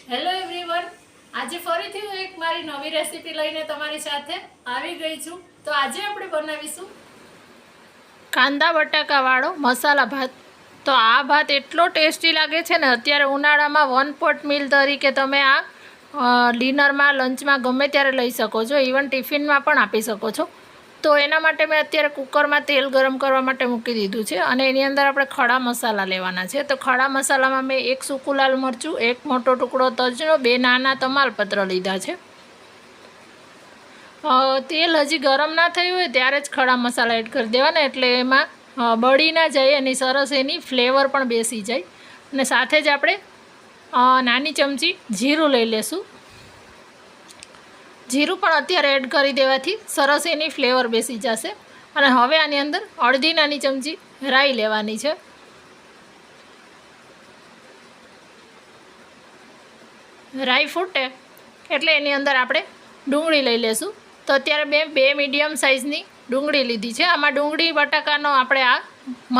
Hello everyone, આજે ફરીથી હું એક મારી નવી રેસીપી લઈને તમારી સાથે આવી ગઈ છું. તો આજે આપણે બનાવીશું કાંદા બટાકા વાળો મસાલા ભાત. તો આ ભાત એટલો ટેસ્ટી લાગે છે ને, અત્યારે ઉનાળામાં વન પોટ મીલ તરીકે તમે આ ડિનરમાં લંચમાં ગમે ત્યારે લઈ શકો છો, ઇવન ટિફિનમાં પણ આપી શકો છો. તો એના માટે મેં અત્યારે કુકરમાં તેલ ગરમ કરવા માટે મૂકી દીધું છે અને એની અંદર આપણે ખડા મસાલા લેવાના છે. તો ખડા મસાલામાં મેં એક સૂકું લાલ મરચું, એક મોટો ટુકડો તજનો, 2 નાના તમાલપત્ર લીધા છે. તેલ હજી ગરમ ના થયું હોય ત્યારે જ ખડા મસાલા એડ કરી દેવાના, એટલે એમાં બળી ના જાય અને સરસ એની ફ્લેવર પણ બેસી જાય. અને સાથે જ આપણે નાની ચમચી જીરું લઈ લેશું. જીરું પણ અત્યારે એડ કરી દેવાથી સરસ એની ફ્લેવર બેસી જશે. અને હવે આની અંદર અડધી નાની ચમચી રાઈ લેવાની છે. રાઈ ફૂટે એટલે એની અંદર આપણે ડુંગળી લઈ લેશું. તો અત્યારે મેં 2 મીડિયમ સાઇઝની ડુંગળી લીધી છે. આમાં ડુંગળી બટાકાનો આપણે આ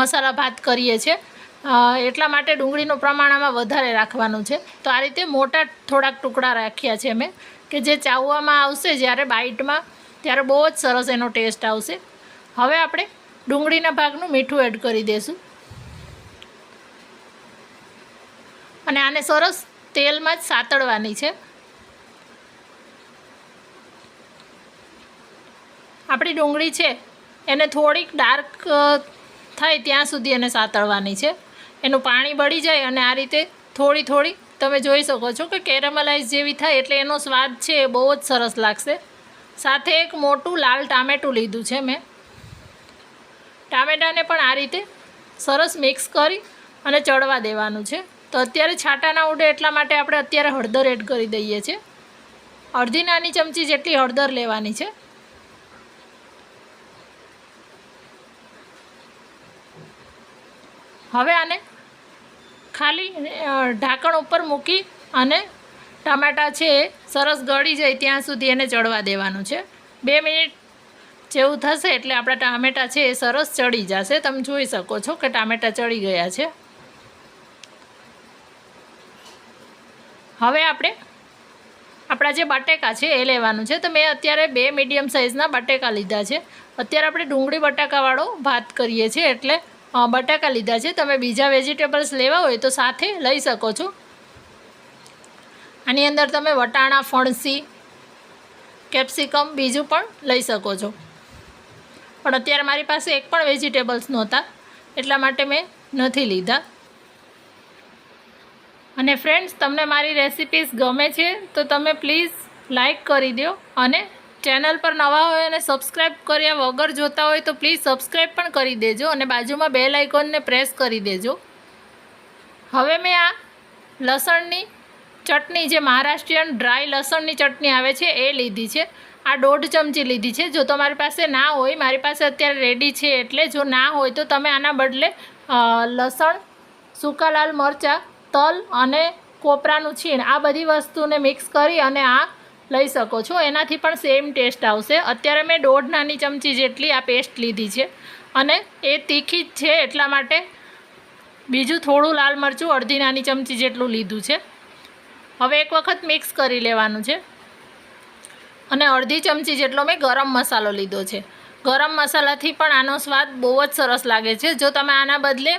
મસાલા ભાત કરીએ છીએ, એટલા માટે ડુંગળીનું પ્રમાણ આમાં વધારે રાખવાનું છે. તો આ રીતે મોટા થોડાક ટુકડા રાખ્યા છે મેં, કે જે ચાવવામાં આવશે જ્યારે બાઇટમાં, ત્યારે બહુ જ સરસ એનો ટેસ્ટ આવશે. હવે આપણે ડુંગળીના ભાગનું મીઠું એડ કરી દઈશું અને આને સરસ તેલમાં જ સાતળવાની છે. આપણી ડુંગળી છે એને થોડીક ડાર્ક થાય ત્યાં સુધી એને સાતળવાની છે. એનું પાણી બળી જાય અને આ રીતે થોડી થોડી તમે જોઈ શકો છો કે કેરેમલાઇઝ જેવી થાય, એટલે એનો સ્વાદ છે એ બહુ જ સરસ લાગશે. સાથે એક મોટું લાલ ટામેટું લીધું છે મેં. ટામેટાને પણ આ રીતે સરસ મિક્સ કરી અને ચડવા દેવાનું છે. તો અત્યારે છાંટા ના ઉડે એટલા માટે આપણે અત્યારે હળદર એડ કરી દઈએ છીએ. અડધી નાની ચમચી જેટલી હળદર લેવાની છે. હવે આને ખાલી ઢાંકણ ઉપર મૂકી અને ટામેટાં છે એ સરસ ગળી જાય ત્યાં સુધી એને ચડવા દેવાનું છે. 2 મિનિટ જેવું થશે એટલે આપણા ટામેટાં છે એ સરસ ચડી જશે. તમે જોઈ શકો છો કે ટામેટાં ચડી ગયા છે. હવે આપણે આપણા જે બટેકા છે એ લેવાનું છે. તો મેં અત્યારે 2 મીડિયમ સાઇઝના બટેકા લીધા છે. અત્યારે આપણે ડુંગળી બટાકાવાળો ભાત કરીએ છીએ એટલે બટાકા લીધા છે. તમે બીજા વેજીટેબલ્સ લેવા હોય તો સાથે લઈ શકો છો. આની અંદર તમે વટાણા, ફણસી, કેપ્સિકમ બીજું પણ લઈ શકો છો. પણ અત્યારે મારી પાસે એક પણ વેજીટેબલ્સ નહોતા એટલા માટે મેં નથી લીધા. અને ફ્રેન્ડ્સ, તમને મારી રેસિપીસ ગમે છે તો તમે પ્લીઝ લાઈક કરી દો, અને ચેનલ પર નવા હોય અને સબસ્ક્રાઈબ કર્યા વગર જોતા હોય તો પ્લીઝ સબસ્ક્રાઈબ પણ કરી દેજો અને બાજુમાં બેલ આઇકોનને પ્રેસ કરી દેજો. હવે મેં આ લસણની ચટણી, જે મહારાષ્ટ્રીયન ડ્રાય લસણની ચટણી આવે છે એ લીધી છે. આ 1.5 ચમચી લીધી છે. જો તમારી પાસે ના હોય, મારી પાસે અત્યારે રેડી છે એટલે જો ના હોય તો તમે આના બદલે લસણ, સૂકા લાલ મરચાં, તલ અને કોપરાનું છીણ, આ બધી વસ્તુને મિક્સ કરી અને આ લઈ શકો છો. એનાથી પણ સેમ ટેસ્ટ આવશે. અત્યારે મેં 1.5 નાની ચમચી જેટલી આ પેસ્ટ લીધી છે અને એ તીખી જ છે એટલા માટે બીજું થોડું લાલ મરચું અડધી નાની ચમચી જેટલું લીધું છે. હવે એક વખત મિક્સ કરી લેવાનું છે. અને અડધી ચમચી જેટલો મેં ગરમ મસાલો લીધો છે. ગરમ મસાલાથી પણ આનો સ્વાદ બહુ જ સરસ લાગે છે. જો તમે આના બદલે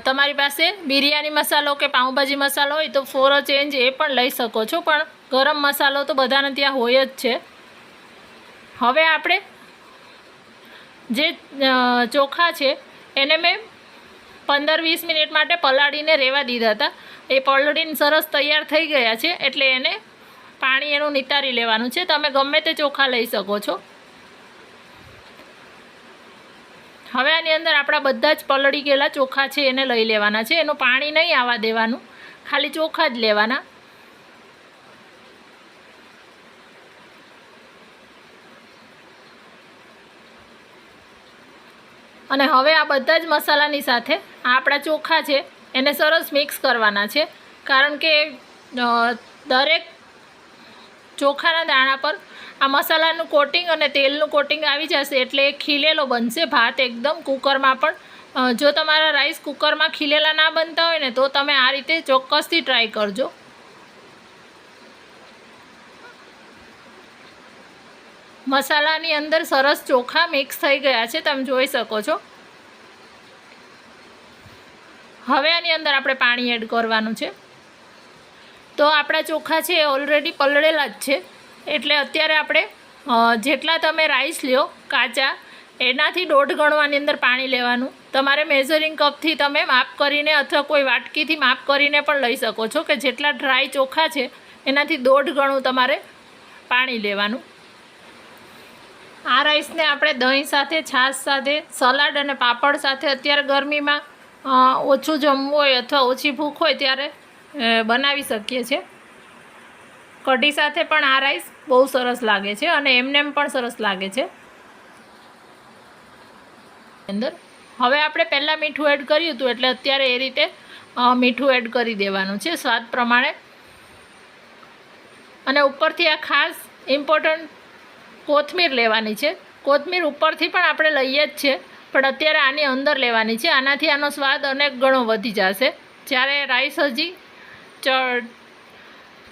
તમારી પાસે બિરયાની મસાલો કે પાઉંભાજી મસાલો હોય તો ફોર અ ચેન્જ એ પણ લઈ શકો છો, પણ ગરમ મસાલો તો બધાને ત્યાં હોય જ છે. હવે આપણે જે ચોખા છે એને મેં 15-20 મિનિટ માટે પલાળીને રહેવા દીધા હતા. એ પલળીને સરસ તૈયાર થઈ ગયા છે એટલે એને પાણી એનું નિતારી લેવાનું છે. તમે ગમે તે ચોખા લઈ શકો છો. હવે આની અંદર આપણા બધા જ પલળી ગયેલા ચોખા છે એને લઈ લેવાના છે. એનું પાણી નહીં આવવા દેવાનું, ખાલી ચોખા જ લેવાના. અને હવે આ બધા જ મસાલાની સાથે આપણા ચોખા છે એને સરસ મિક્સ કરવાના છે, કારણ કે દરેક ચોખાના દાણા પર આ મસાલાનું કોટિંગ અને તેલનું કોટિંગ આવી જશે એટલે એ ખીલેલો બનશે ભાત. એકદમ કુકરમાં પણ જો તમારા રાઈસ કુકરમાં ખીલેલા ના બનતા હોય ને તો તમે આ રીતે ચોક્કસથી ટ્રાય કરજો. મસાલાની અંદર સરસ ચોખા મિક્સ થઈ ગયા છે, તમે જોઈ શકો છો. હવે આની અંદર આપણે પાણી એડ કરવાનું છે. તો આપણા ચોખા છે એ ઓલરેડી પલળેલા જ છે, એટલે અત્યારે આપણે જેટલા તમે રાઈસ લ્યો કાચા એનાથી 1.5 ગણું આની અંદર પાણી લેવાનું. તમારે મેઝરિંગ કપથી તમે માપ કરીને અથવા કોઈ વાટકીથી માપ કરીને પણ લઈ શકો છો કે જેટલા ડ્રાય ચોખા છે એનાથી 1.5 ગણું તમારે પાણી લેવાનું. આ રાઈસને આપણે દહીં સાથે, છાશ સાથે, સલાડ અને પાપડ સાથે અત્યારે ગરમીમાં ઓછું જમવું હોય અથવા ઓછી ભૂખ હોય ત્યારે બનાવી શકીએ છીએ. કઢી સાથે પણ આ રાઈસ બહુ સરસ લાગે છે અને એમનેમ પણ સરસ લાગે છે. અંદર હવે આપણે પહેલાં મીઠું એડ કર્યું હતું એટલે અત્યારે એ રીતે મીઠું એડ કરી દેવાનું છે સ્વાદ પ્રમાણે. અને ઉપરથી આ ખાસ ઇમ્પોર્ટન્ટ કોથમીર લેવાની છે. કોથમીર ઉપરથી પણ આપણે લઈએ જ છે, પણ અત્યારે આની અંદર લેવાની છે. આનાથી આનો સ્વાદ અનેક ગણો વધી જશે. જ્યારે રાઈસ હજી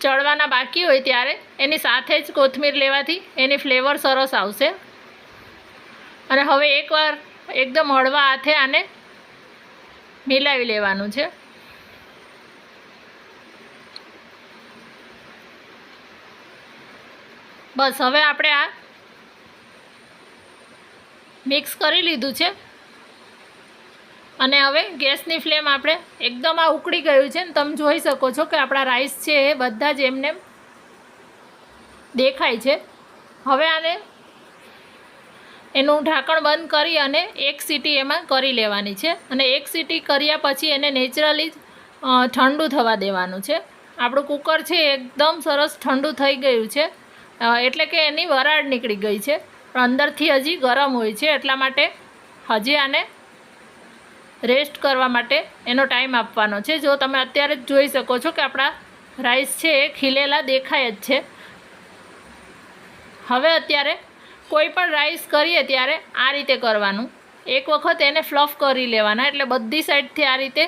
ચડવાના બાકી હોય ત્યારે એની સાથે જ કોથમીર લેવાથી એની ફ્લેવર સરસ આવશે. અને હવે એકવાર એકદમ હળવા હાથે આને મિલાવી લેવાનું છે. બસ હવે આપણે આ મિક્સ કરી લીધું છે અને હવે ગેસની ફ્લેમ આપણે એકદમ આ ઉકળી ગયું છે ને તમે જોઈ શકો છો કે આપણા રાઈસ છે એ બધા જ એમને દેખાય છે. હવે આને એનું ઢાંકણ બંધ કરી અને 1 સીટી એમાં કરી લેવાની છે અને 1 સીટી કર્યા પછી એને નેચરલી ઠંડુ થવા દેવાનું છે. આપણું કુકર છે એકદમ સરસ ઠંડુ થઈ ગયું છે, એટલે કે એની વરાળ નીકળી ગઈ છે, પણ અંદરથી હજી ગરમ હોય છે. એટલા માટે હજી આને રેસ્ટ કરવા માટે એનો ટાઈમ આપવાનો છે. જો તમે અત્યારે જ જોઈ શકો છો કે આપણા રાઈસ છે એ ખીલેલા દેખાય જ છે. હવે અત્યારે કોઈ પણ રાઈસ કરીએ ત્યારે આ રીતે કરવાનું. એક વખત એને ફ્લફ કરી લેવાના, એટલે બધી સાઈડથી આ રીતે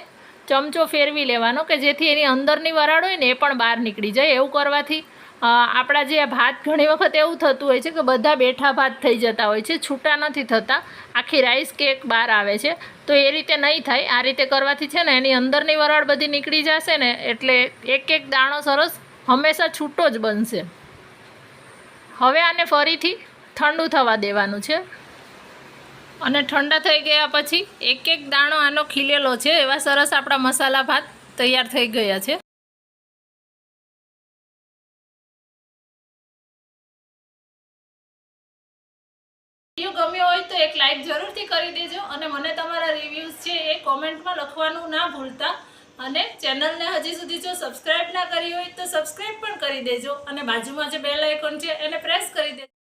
ચમચો ફેરવી લેવાનો કે જેથી એની અંદરની વરાળ હોય ને એ પણ બહાર નીકળી જાય. એવું કરવાથી આપણા જે ભાત ઘણી વખત એવું થતું હોય છે કે બધા બેઠા ભાત થઈ જતા હોય છે, છૂટા નથી થતા, આખી રાઈસ કેક બહાર આવે છે. તો એ રીતે નહીં થાય. આ રીતે કરવાથી છે ને એની અંદરની વરાળ બધી નીકળી જશે ને એટલે એક એક દાણો સરસ હંમેશા છૂટો જ બનશે. હવે આને ફરીથી ઠંડુ થવા દેવાનું છે અને ઠંડા થઈ ગયા પછી એક એક દાણો આનો ખીલેલો છે એવા સરસ આપણા મસાલા ભાત તૈયાર થઈ ગયા છે. વિડીયો ગમ્યો હોય તો એક લાઈક જરૂરથી કરી દેજો અને મને તમારા રિવ્યૂઝ છે એ કોમેન્ટમાં લખવાનું ના ભૂલતા. અને ચેનલને હજી સુધી જો સબસ્ક્રાઈબ ના કરી હોય તો સબસ્ક્રાઈબ પણ કરી દેજો અને બાજુમાં જે બેલ આઇકોન છે એને પ્રેસ કરી દેજો.